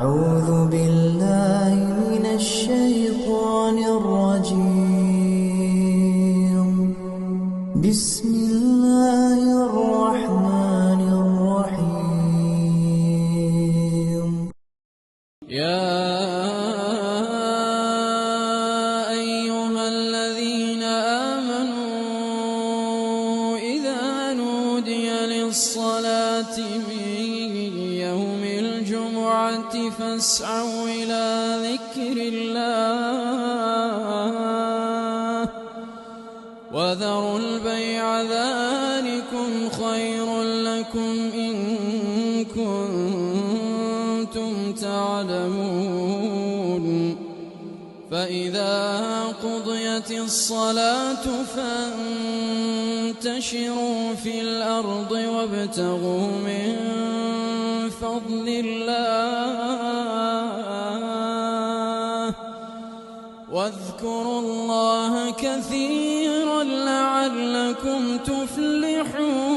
أعوذ بالله من الشيطان الرجيم. بسم الله الرحمن الرحيم. يا أيها الذين آمنوا إذا نودي للصلاة من يوم الجمعة فاسعوا إلى ذكر الله وذروا البيع ذلكم خير لكم إن كنتم تعلمون. فإذا قضيت الصلاة فانتشروا في الأرض وابتغوا من فضل الله واذكروا الله كثيرا لعلكم تفلحون.